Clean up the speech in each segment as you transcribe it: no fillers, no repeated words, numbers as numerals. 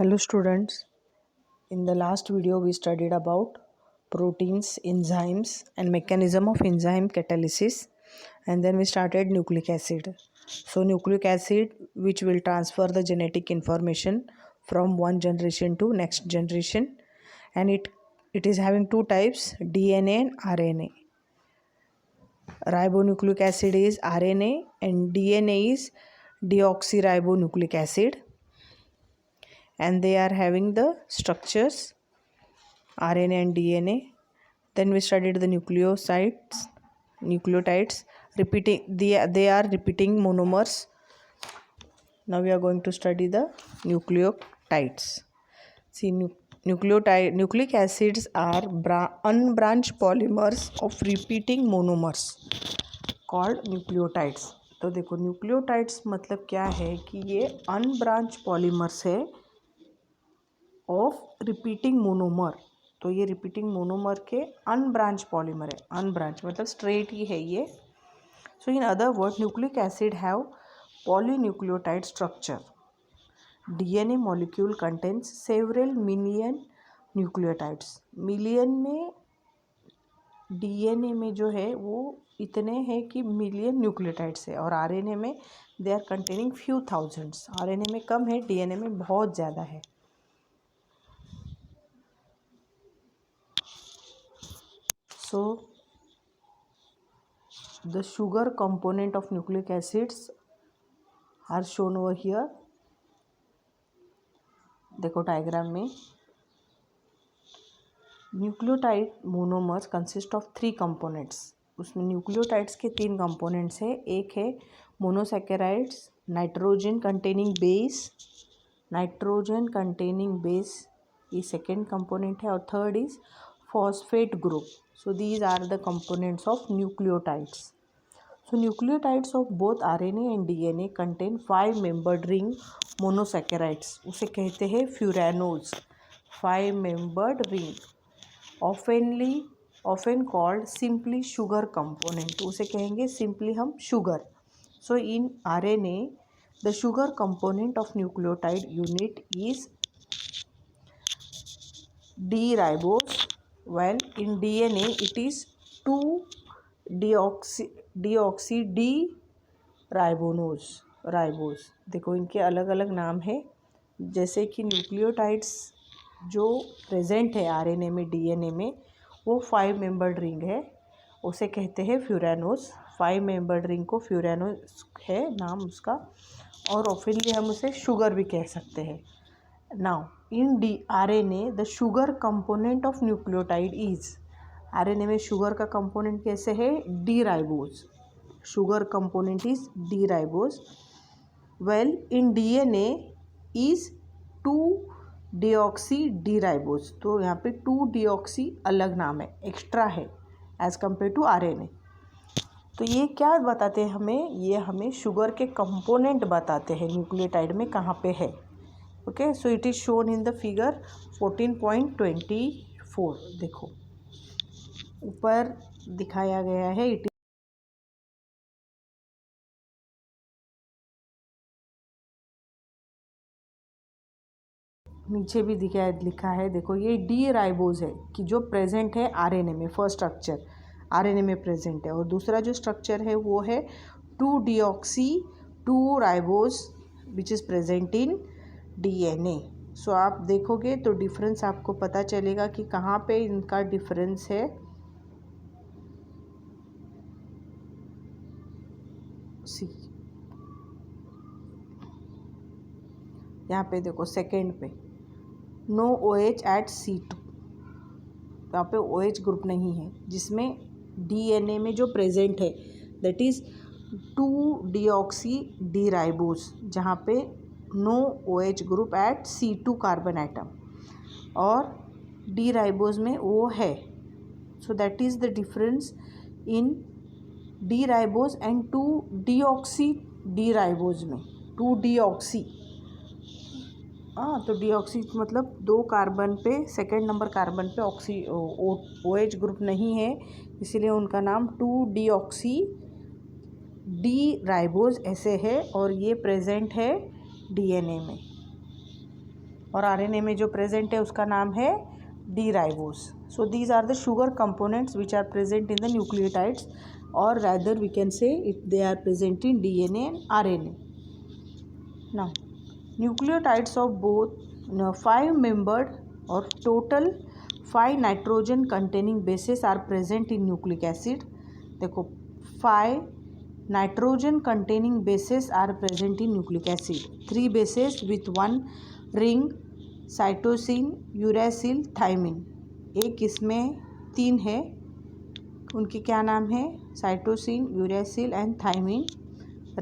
Hello students, in the last video we studied about proteins, enzymes and mechanism of enzyme catalysis, and then we started nucleic acid. So nucleic acid which will transfer the genetic information from one generation to next generation, and it is having two types, DNA and RNA. Ribonucleic acid is RNA and DNA is deoxyribonucleic acid, and they are having the structures RNA and DNA. Then we studied the nucleotides, they are repeating monomers. Now we are going to study the nucleotides. See, nucleic acids are unbranched polymers of repeating monomers called nucleotides. तो देखो nucleotides मतलब क्या है कि ये unbranch polymers है of repeating monomer. तो ये रिपीटिंग मोनोमर के अनब्रांच पॉलीमर है. अनब्रांच मतलब स्ट्रेट ही है ये. So in other word nucleic acid have polynucleotide structure. DNA molecule contains several million nucleotides. Million में डीएनए में जो है वो इतने हैं कि मिलियन न्यूक्लियोटाइड्स है, और आरएनए में they are containing few thousands. RNA में कम है, डीएनए में बहुत ज़्यादा है. So the sugar component of nucleic acids are shown over here. देखो डायग्राम में nucleotide monomers consist of 3 components. उसमें न्यूक्लियोटाइड्स के 3 कंपोनेंट्स है. एक है मोनोसैकेराइड्स, नाइट्रोजन कंटेनिंग बेस, ये सेकेंड कंपोनेंट है. और third is phosphate group. So these are the components of nucleotides. So nucleotides of both RNA and DNA contain 5-membered ring monosaccharides. उसे कहते हैं furanose. 5-membered ring often called simply sugar component. उसे कहेंगे simply हम sugar. So in RNA the sugar component of nucleotide unit is D-ribose, while in DNA it is 2-deoxy-D-ribose. देखो इनके अलग अलग नाम है. जैसे कि न्यूक्लियोटाइड्स जो प्रेजेंट है आरएनए में, डीएनए में, वो 5-मेंबर्ड रिंग है, उसे कहते हैं फ्यूरानोस. 5-मेंबर्ड रिंग को फ्यूरानोस है नाम उसका, और ऑफिनली हम उसे शुगर भी कह सकते हैं. Now in RNA the sugar component of nucleotide is, RNA में शुगर का कंपोनेंट कैसे है? D-ribose. Sugar component is D-ribose. Well in DNA is 2-deoxy-D-ribose. तो यहाँ पे 2-deoxy अलग नाम है, एक्स्ट्रा है एज कम्पेयर टू RNA. तो ये क्या बताते हैं हमें? ये हमें शुगर के कंपोनेंट बताते हैं न्यूक्लियोटाइड में कहाँ पे है. Okay, so it is shown in the figure 14.24. देखो ऊपर दिखाया गया है. इट नीचे भी लिखा है. देखो ये D-ribose है कि जो प्रेजेंट है आरएनए में. फर्स्ट स्ट्रक्चर आरएनए में प्रेजेंट है, और दूसरा जो स्ट्रक्चर है वो है 2-deoxy-2-ribose which is present in DNA. सो आप देखोगे तो डिफरेंस आपको पता चलेगा कि कहाँ पे इनका डिफरेंस है. सी यहाँ पे देखो सेकेंड पे नो OH एट C2. यहाँ पे OH ग्रुप नहीं है, जिसमें DNA में जो प्रेजेंट है दैट इज़ 2-deoxy-D-ribose, जहाँ पे no OH group at C2 carbon atom, और D-ribose में वो है. So that is the difference in D-ribose and 2-deoxy-D-ribose में. 2-deoxy, तो डीऑक्सी मतलब 2 कार्बन पे, सेकेंड नंबर कार्बन पे OH ग्रुप नहीं है, इसीलिए उनका नाम 2-deoxy-D-ribose ऐसे है, और ये प्रेजेंट है DNA में. और आरएनए में जो प्रेजेंट है उसका नाम है D ribose. So these are the sugar components which are present in the nucleotides, or rather we can say they are present in DNA and RNA. Now, nucleotides of both 5-membered or total 5 nitrogen containing bases are present in nucleic acid. देखो 5 nitrogen containing bases are present in nucleic acid. 3 bases with 1 ring, cytosine, uracil, thymine. एक इसमें 3 है, उनके क्या नाम है? Cytosine, uracil and thymine.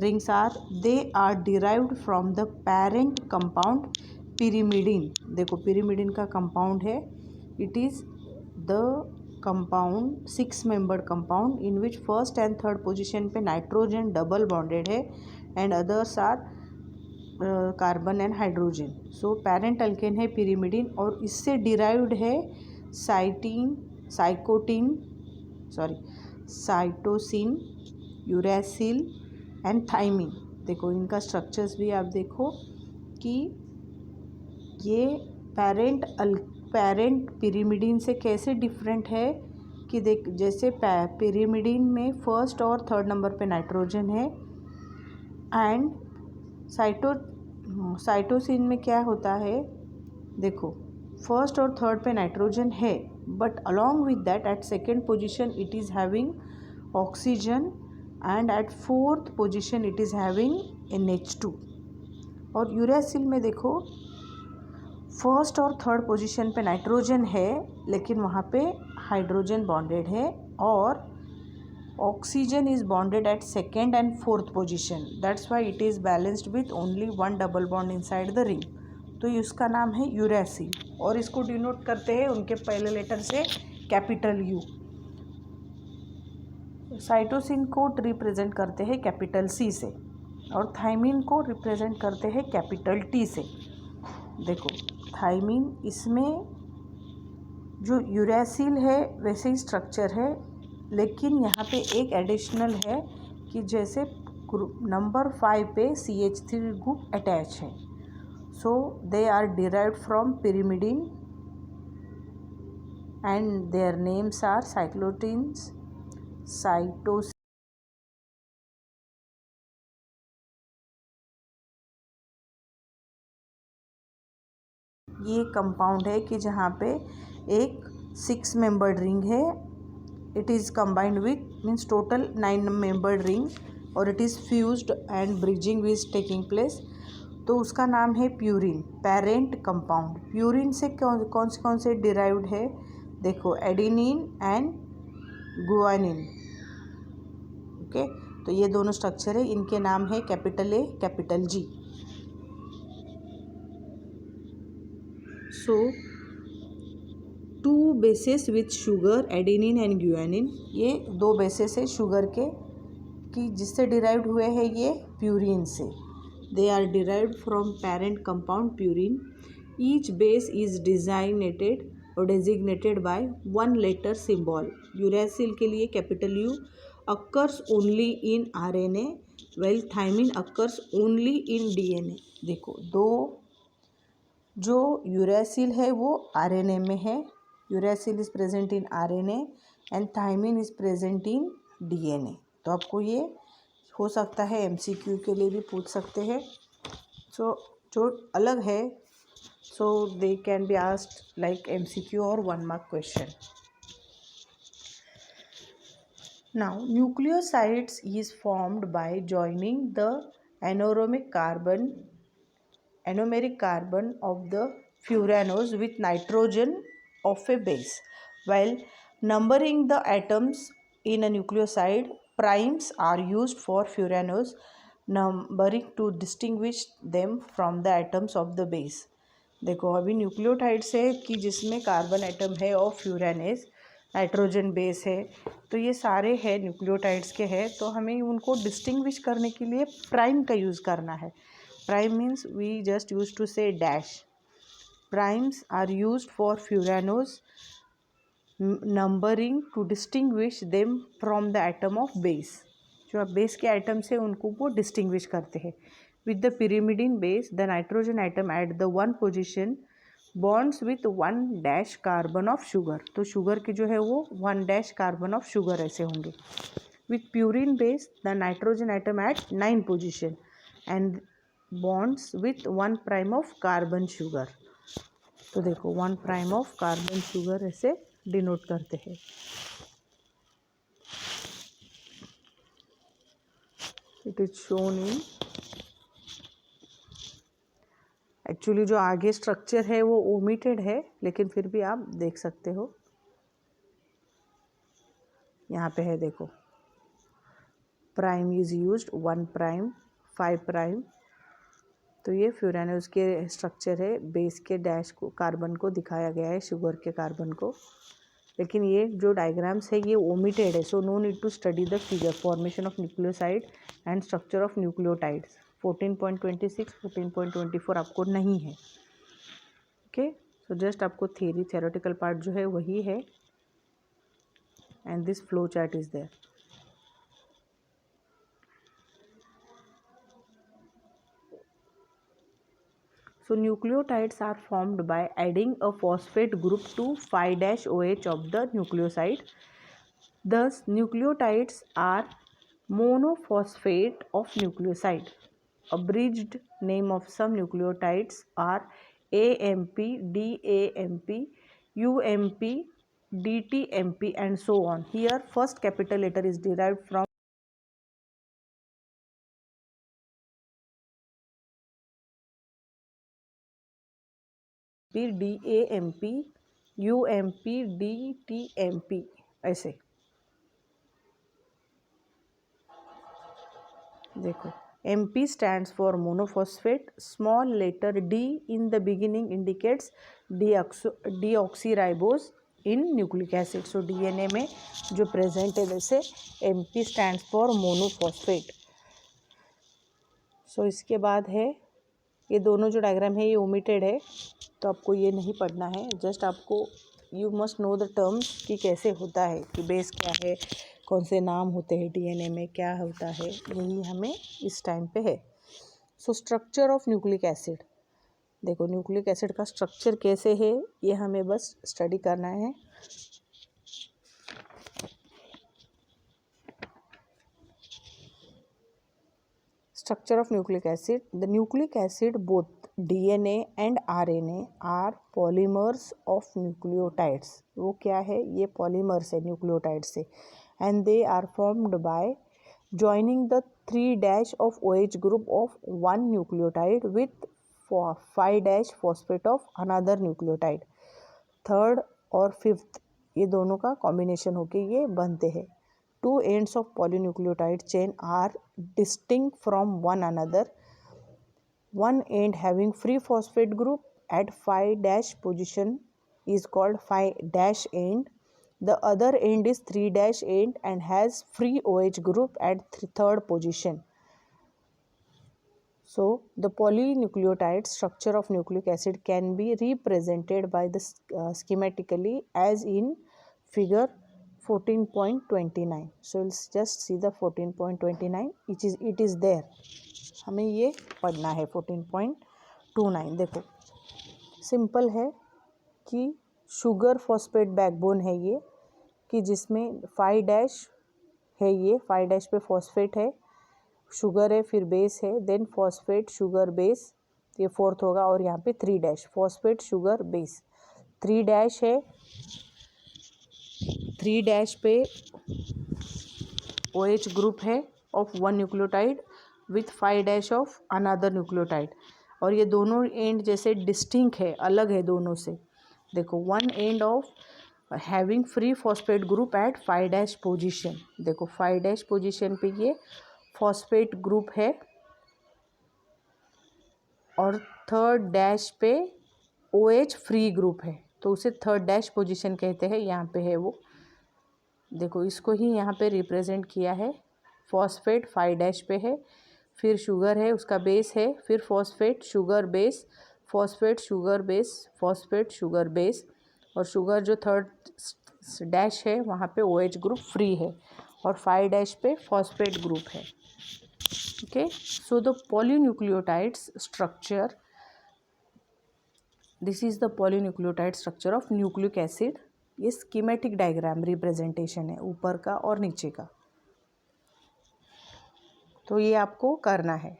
Rings are they are derived from the parent compound pyrimidine. देखो pyrimidine का कंपाउंड है. It is the compound 6 membered compound in which first and third position पे नाइट्रोजन डबल बॉन्डेड है and others are carbon and hydrogen. So parent alkane है pyrimidine और इससे derived है cytosine, uracil and thymine. देखो इनका structures भी आप देखो कि ये पेरेंट पिरिमिडीन से कैसे डिफरेंट है कि देख जैसे पिरिमिडीन में फर्स्ट और थर्ड नंबर पे नाइट्रोजन है एंड साइटोसिन में क्या होता है? देखो फर्स्ट और थर्ड पे नाइट्रोजन है but along with that at second position it is having oxygen and at fourth position it is having NH2. और यूरेसिल में देखो फर्स्ट और थर्ड पोजीशन पे नाइट्रोजन है लेकिन वहाँ पे हाइड्रोजन बॉन्डेड है और oxygen is bonded at second and fourth position. That's why it is balanced with only 1 double bond inside the ring. तो इसका नाम है यूरेसिल और इसको डिनोट करते हैं उनके पहले लेटर से कैपिटल यू. साइटोसिन को रिप्रेजेंट करते हैं कैपिटल सी से और थाइमिन को रिप्रेजेंट करते हैं कैपिटल टी से. देखो थाइमिन इसमें जो यूरेसिल है वैसे ही स्ट्रक्चर है लेकिन यहाँ पे एक एडिशनल है कि जैसे नंबर 5 पे CH3 ग्रुप अटैच है. So they are derived from pyrimidine and their names are cyclotins, cytosine. ये कंपाउंड है कि जहाँ पे एक 6 मेंबर्ड रिंग है. It is combined with means total 9 membered ring और it is fused and bridging which taking place. तो उसका नाम है प्यूरिन, पेरेंट कंपाउंड. प्यूरिन से कौन से डिराइव्ड है? देखो एडेनिन एंड गुआनिन. ओके, तो ये दोनों स्ट्रक्चर है, इनके नाम है capital A capital G. So 2 bases with sugar adenine and guanine. ये 2 बेसेस है शुगर के कि जिससे डिराइव्ड हुए हैं ये प्यूरिन से. They are derived from parent compound purine. Each base is designated or designated by 1 letter symbol. Uracil के लिए capital U occurs only in RNA while thymine occurs only in DNA. देखो दो जो uracil है वो RNA में है. Uracil is present in RNA and thymine is present in DNA. तो आपको ये हो सकता है MCQ के लिए भी पूछ सकते हैं. सो जो अलग है so they can be asked like MCQ और 1 mark question. Now nucleosides is formed by joining the anomeric carbon of the furanose with nitrogen of a base. While numbering the atoms in a nucleoside, primes are used for furanose numbering to distinguish them from the atoms of the base. देखो अभी nucleotides है कि जिसमें carbon atom है और फ्यूरानेज nitrogen base है. तो ये सारे हैं न्यूक्लियोटाइड्स के हैं. तो हमें उनको डिस्टिंग्विश करने के लिए प्राइम का यूज़ करना है. Prime means we just use to say dash. Primes are used for furanose numbering to distinguish them from the atom of base. जो बेस के आइटम्स है उनको वो डिस्टिंग्विश करते हैं. With the pyrimidine base the nitrogen item at the 1 position bonds with 1 carbon of sugar, तो sugar की जो है वो 1 कार्बन ऑफ शुगर ऐसे होंगे. With purine base the nitrogen atom at 9 position and bonds with 1 prime of carbon sugar. तो देखो 1 prime of carbon sugar ऐसे डिनोट करते हैं. It is shown in, actually जो आगे स्ट्रक्चर है वो ओमिटेड है, लेकिन फिर भी आप देख सकते हो. यहाँ पे है देखो, prime is used 1 prime 5 prime. तो ये फ्यूरानोज के स्ट्रक्चर है, बेस के डैश को कार्बन को दिखाया गया है, शुगर के कार्बन को. लेकिन ये जो डायग्राम्स है ये ओमिटेड है, so no need to study the figure. Formation of nucleoside and structure of nucleotides 14.26 14.24 आपको नहीं है. ओके, सो जस्ट आपको थ्योरेटिकल पार्ट जो है वही है, and this flow chart is there. So nucleotides are formed by adding a phosphate group to 5-OH of the nucleoside. Thus nucleotides are monophosphate of nucleoside. Abridged name of some nucleotides are AMP, DAMP, UMP, DTMP and so on. Here first capital letter is derived from DAMP, UMP, DTMP ऐसे. देखो MP stands for monophosphate. Small letter D in the beginning indicates deoxyribose in nucleic acid. So DNA में जो present है वैसे MP stands for monophosphate. So इसके बाद है, ये दोनों जो डायग्राम है ये ओमिटेड है, तो आपको ये नहीं पढ़ना है. जस्ट आपको you must know the terms कि कैसे होता है, कि बेस क्या है, कौन से नाम होते हैं डीएनए में, क्या होता है, यही हमें इस टाइम पे है. So structure of nucleic acid, देखो न्यूक्लिक एसिड का स्ट्रक्चर कैसे है ये हमें बस स्टडी करना है. Structure of nucleic acid. The nucleic acid, both DNA and RNA, are polymers of nucleotides. वो क्या है, ये polymers है न्यूक्लियोटाइड से, and they are formed by joining the 3' of OH group of one nucleotide with 5' phosphate of another nucleotide. Third और fifth ये दोनों का कॉम्बिनेशन होके ये बनते हैं. Two ends of polynucleotide chain are distinct from one another. One end having free phosphate group at 5' position is called 5' end. The other end is 3' end and has free OH group at third position. So the polynucleotide structure of nucleic acid can be represented by the schematically as in figure 14.29. So let's just see the 14.29. It is there. हमें ये पढ़ना है 14.29. देखो simple है कि sugar phosphate backbone है ये, कि जिसमें 5' है, ये 5' पे फॉस्फेट है, शुगर है, फिर बेस है, देन फॉस्फेट शुगर बेस, ये फोर्थ होगा, और यहाँ पे 3' फॉस्फेट शुगर बेस. 3' है, 3' पे OH ग्रुप है of one nucleotide with 5' of another nucleotide, और ये दोनों एंड जैसे डिस्टिंक्ट है, अलग है दोनों से. देखो one end of having free phosphate group at 5' position. देखो 5' पोजीशन पे ये फॉस्फेट ग्रुप है, और थर्ड डैश पे OH फ्री ग्रुप है, तो उसे थर्ड ' पोजीशन कहते हैं. यहाँ पे है वो, देखो इसको ही यहाँ पे रिप्रेजेंट किया है. फॉस्फेट 5' पे है, फिर शुगर है, उसका बेस है, फिर phosphate sugar base, phosphate sugar base, phosphate sugar base, और शुगर जो थर्ड डैश है वहाँ पे OH ग्रुप फ्री है, और 5' पे फॉस्फेट ग्रुप है. Okay, so the polynucleotides structure this is the polynucleotide structure of nucleic acid. ये स्कीमेटिक डायग्राम रिप्रेजेंटेशन है ऊपर का और नीचे का, तो ये आपको करना है।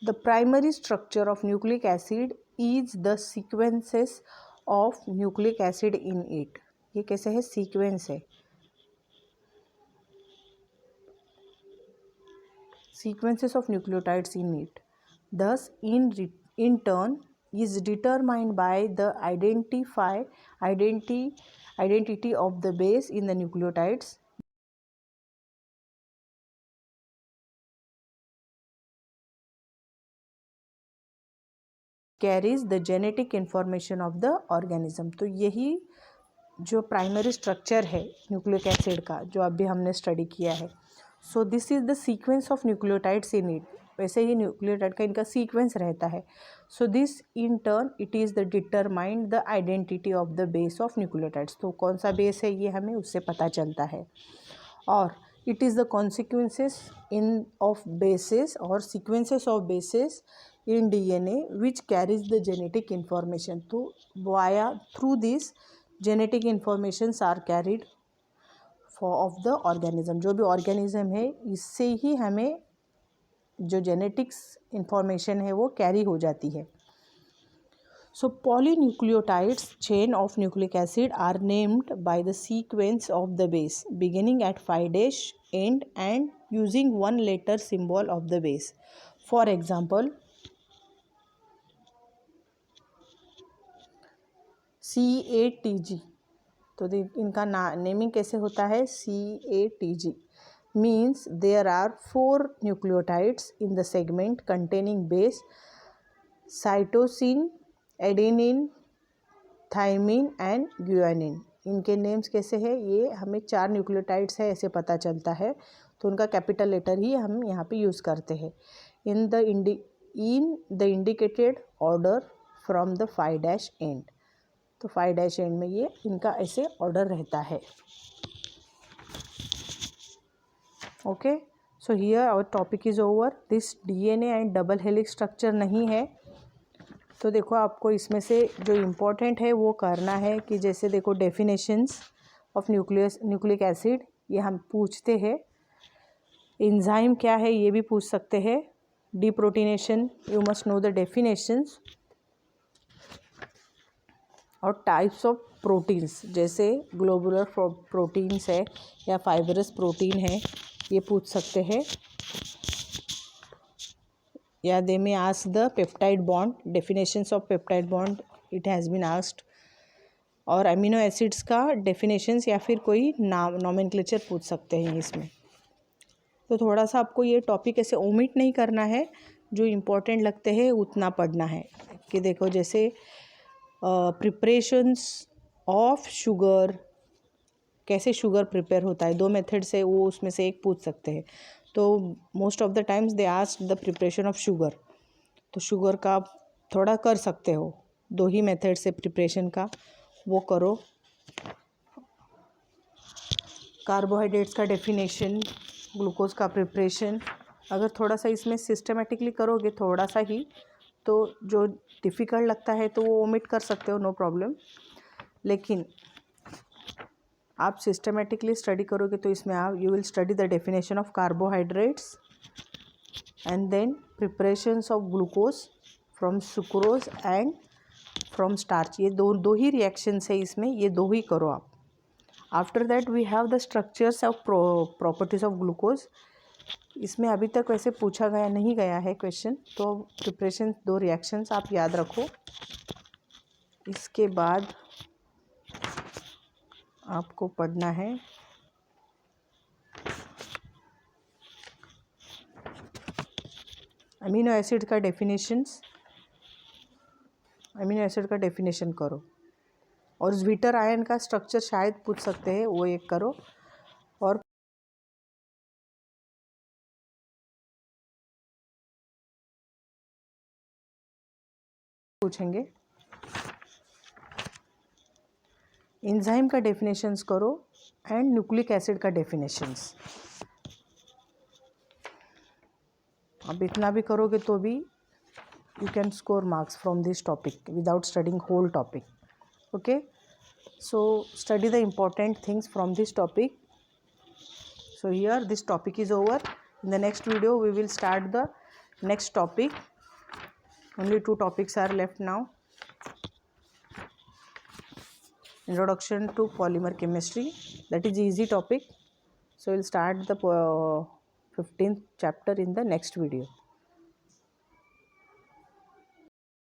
The primary structure of nucleic acid is the sequences of nucleic acid in it. ये कैसे है, सीक्वेंस है, sequences of nucleotides in it. Thus, in turn, is determined by the identity of the base in the nucleotides. Carries the genetic information of the organism. तो यही जो primary structure है nucleic acid का, जो अभी हमने study किया है। So this is the sequence of nucleotides in it. वैसे ही न्यूक्लियोटाइड का इनका सीक्वेंस रहता है। So this in turn it is the determined the identity of the base of nucleotides. तो कौन सा बेस है ये हमें उससे पता चलता है। और it is the consequences in of basis और sequences of basis in DNA which carries the genetic information. तो through this genetic informations are carried of the organism. जो भी organism है इससे ही हमें जो genetics information है वो carry हो जाती है। So polynucleotides chain of nucleic acid are named by the sequence of the base beginning at 5' end and using one letter symbol of the base. For example, CATG। तो इनका naming कैसे होता है, CATG means there are 4 nucleotides in the segment containing base cytosine, adenine, thymine and guanine. इनके names कैसे हैं, ये हमें 4 न्यूक्लियोटाइड्स है ऐसे पता चलता है, तो उनका कैपिटल लेटर ही हम यहाँ पे यूज़ करते हैं। In the indicated order from the 5' and. तो 5' एंड में ये इनका ऐसे ऑर्डर रहता है। Okay, so here our topic is over. This DNA and double helix structure नहीं है। तो देखो आपको इसमें से जो इम्पोर्टेंट है वो करना है कि जैसे देखो डेफिनेशंस ऑफ न्यूक्लिक एसिड ये हम पूछते हैं। एंजाइम क्या है ये भी पूछ सकते हैं। Deproteination you must know the definitions. और टाइप्स ऑफ प्रोटीन्स जैसे ग्लोबुलर प्रोटीन्स है या फाइबरस प्रोटीन है ये पूछ सकते हैं। या they may ask the peptide bond, definitions of peptide bond it has been asked. और अमीनो एसिड्स का डेफिनेशंस या फिर कोई नॉमेनक्लेचर पूछ सकते हैं इसमें। तो थोड़ा सा आपको ये टॉपिक ऐसे ओमिट नहीं करना है, जो इम्पोर्टेंट लगते हैं उतना पढ़ना है। कि देखो जैसे प्रिपरेशंस ऑफ शुगर, कैसे शुगर प्रिपेयर होता है, 2 मेथड से वो उसमें से एक पूछ सकते हैं। तो most of the times they ask the preparation of sugar. तो शुगर का थोड़ा कर सकते हो, 2 ही मेथड से प्रिपरेशन का वो करो। कार्बोहाइड्रेट्स का डेफिनेशन, ग्लूकोज का प्रिपरेशन, अगर थोड़ा सा इसमें सिस्टमेटिकली करोगे थोड़ा सा ही, तो जो डिफ़िकल्ट लगता है तो वो ओमिट कर सकते हो, नो प्रॉब्लम। लेकिन आप सिस्टमेटिकली स्टडी करोगे तो इसमें आप you will study the definition of carbohydrates and then preparations of glucose from sucrose and from starch. ये दो ही रिएक्शंस है इसमें, ये 2 ही करो आप। After that we have the structures of properties of glucose. इसमें अभी तक वैसे पूछा गया नहीं गया है क्वेश्चन, तो प्रिपरेशन 2 रिएक्शंस आप याद रखो। इसके बाद आपको पढ़ना है अमीनो एसिड का डेफिनेशंस। अमीनो एसिड का डेफिनेशन करो। और ज्विटर आयन का स्ट्रक्चर शायद पूछ सकते हैं, वो एक करो। और पूछेंगे एंजाइम का डेफिनेशंस करो एंड न्यूक्लिक एसिड का डेफिनेशंस। अब इतना भी करोगे तो भी you can score marks from this topic without studying whole topic. Okay, so study the important things from this topic. So here this topic is over. In the next video we will start the next topic. Only 2 topics are left now. Introduction to polymer chemistry, that is easy topic. So we'll start the 15th chapter in the next video.